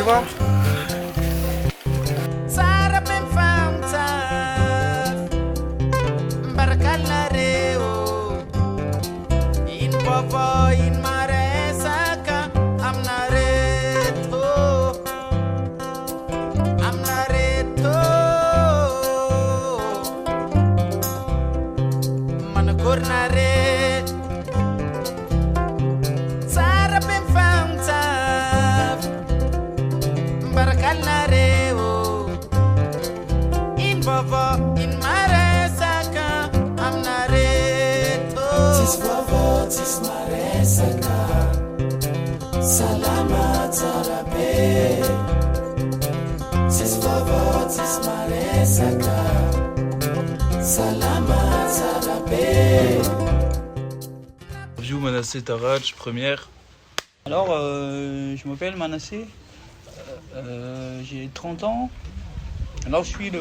voir. Interview Manassé Taraj, première. Alors, je m'appelle Manassé, j'ai 30 ans. Alors, je suis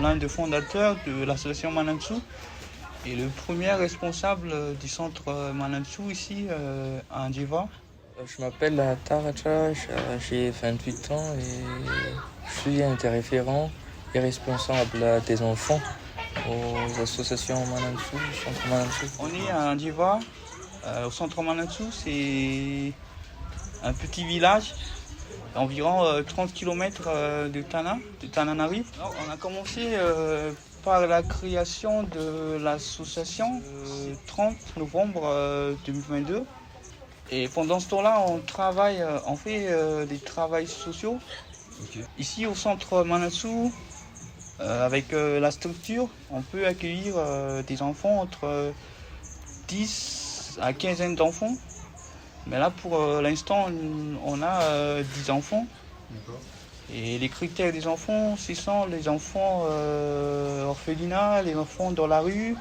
l'un des fondateurs de l'association Manantsu et le premier responsable du centre Manantsu ici à Ndjiva. Je m'appelle Taracha, j'ai 28 ans et je suis interréférent et responsable des enfants aux associations Manantsu, centre Manantsu. On est à Ndjiva, au centre Manantsu, c'est un petit village d'environ 30 km de Tananarive. Alors, on a commencé par la création de l'association le 30 novembre 2022. Et pendant ce temps-là, on fait des travaux sociaux. Okay. Ici au centre Manantsu, avec la structure, on peut accueillir des enfants entre 10 à 15 d'enfants. Mais là, pour l'instant, on a 10 enfants. Et les critères des enfants, ce sont les enfants orphelinats, les enfants dans la rue.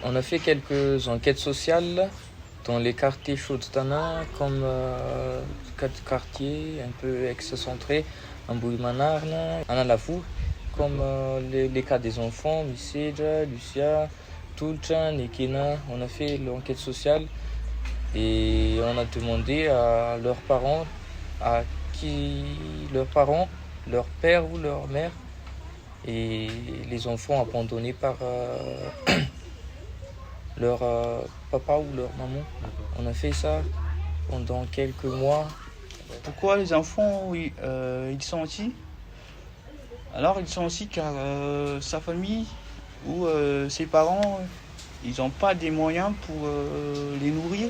On a fait quelques enquêtes sociales dans les quartiers chauds de Tana, comme 4 quartiers un peu excentrés, Ambouimanarna, Analafou, comme les cas des enfants, Miseja, Lucia, Tulchan, Nekina. On a fait l'enquête sociale et on a demandé à leurs parents, leur père ou leur mère, et les enfants abandonnés par leur papa ou leur maman. On a fait ça pendant quelques mois. Pourquoi les enfants ils sont ici? Alors ils sont ici car sa famille ou ses parents, ils n'ont pas des moyens pour les nourrir.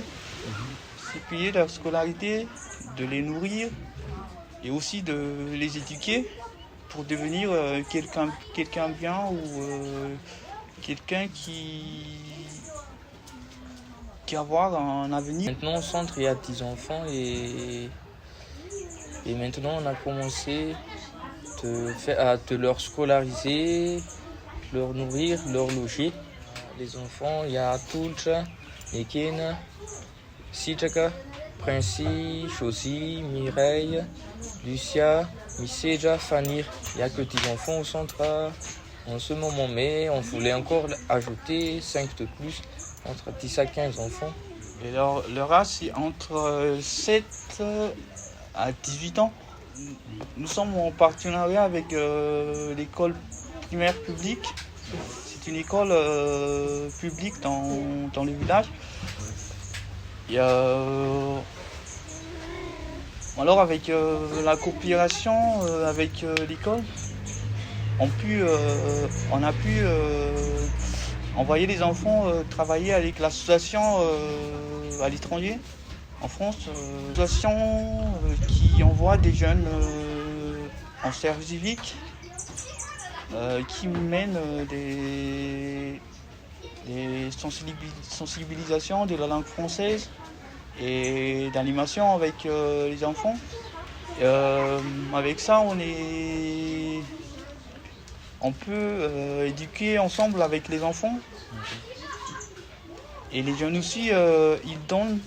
C'est payer leur scolarité, de les nourrir et aussi de les éduquer pour devenir quelqu'un bien ou quelqu'un qui avoir un avenir. Maintenant au centre il y a 10 enfants et maintenant on a commencé de leur scolariser, leur nourrir, leur loger. Les enfants, il y a Tulcha, Nekena, Sijaka, Princi, Josie, Mireille, Lucia, Miseja, Fanir. Il n'y a que 10 enfants au centre en ce moment, mais on voulait encore ajouter 5 de plus, entre 10 à 15 enfants. Et leur âge, c'est entre 7 à 18 ans. Nous sommes en partenariat avec l'école primaire publique. C'est une école publique dans le village. Et, alors avec la coopération avec l'école, on a pu envoyer les enfants travailler avec l'association à l'étranger, en France. L'association qui envoie des jeunes en service civique, qui mène des sensibilisations de la langue française et d'animation avec les enfants. Avec ça, on peut éduquer ensemble avec les enfants. Et les jeunes aussi, ils donnent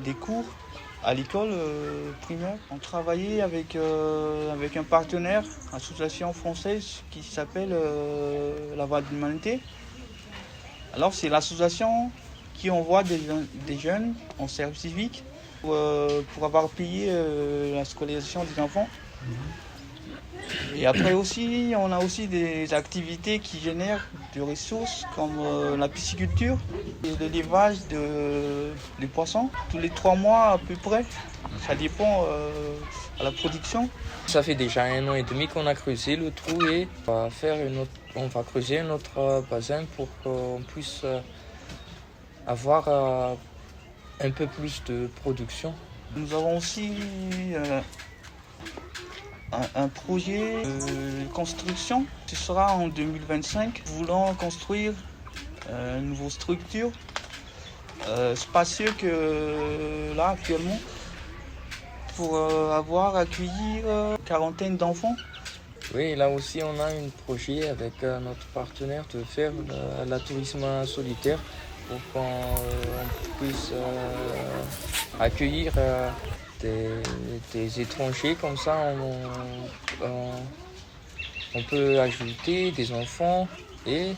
des cours à l'école primaire. On travaillait avec un partenaire, une association française qui s'appelle La Voix de l'Humanité. Alors c'est l'association qui envoie des jeunes en service civique pour avoir payé la scolarisation des enfants. Et après aussi, on a aussi des activités qui génèrent des ressources comme la pisciculture et l'élevage des poissons. Tous les 3 mois à peu près, ça dépend à la production. Ça fait déjà 1 an et demi qu'on a creusé le trou et on va creuser un autre bassin pour qu'on puisse avoir un peu plus de production. Nous avons aussi un projet de construction. Ce sera en 2025. Nous voulons construire une nouvelle structure spacieuse que là actuellement pour accueillir une quarantaine d'enfants. Oui, là aussi on a un projet avec notre partenaire de faire la tourisme solitaire pour qu'on puisse accueillir des étrangers. Comme ça on peut ajouter des enfants et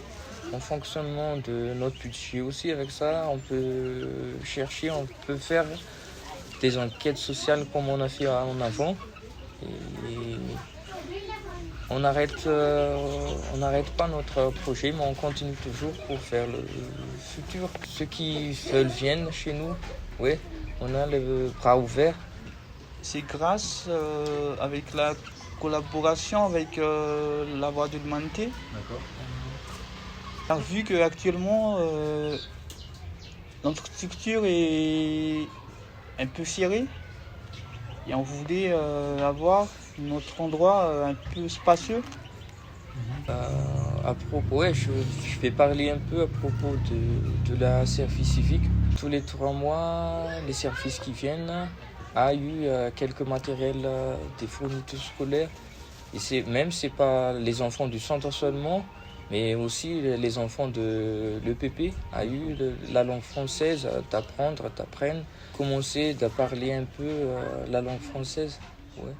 en fonctionnement de notre budget aussi avec ça on peut faire des enquêtes sociales comme on a fait en avant. Et on n'arrête pas notre projet, mais on continue toujours pour faire le futur. Ceux qui veulent viennent chez nous, oui, on a les bras ouverts. C'est grâce avec la collaboration avec la Voix de l'Humanité. D'accord. Vu qu'actuellement notre structure est un peu serrée et on voulait avoir notre endroit un peu spacieux. À propos, ouais, je vais parler un peu à propos de la service civique. Tous les 3 mois, les services qui viennent a eu quelques matériels des fournitures scolaires. Et c'est pas les enfants du centre seulement, mais aussi les enfants de l'EPP a eu la langue française, d'apprendre, commencer à parler un peu la langue française. Ouais.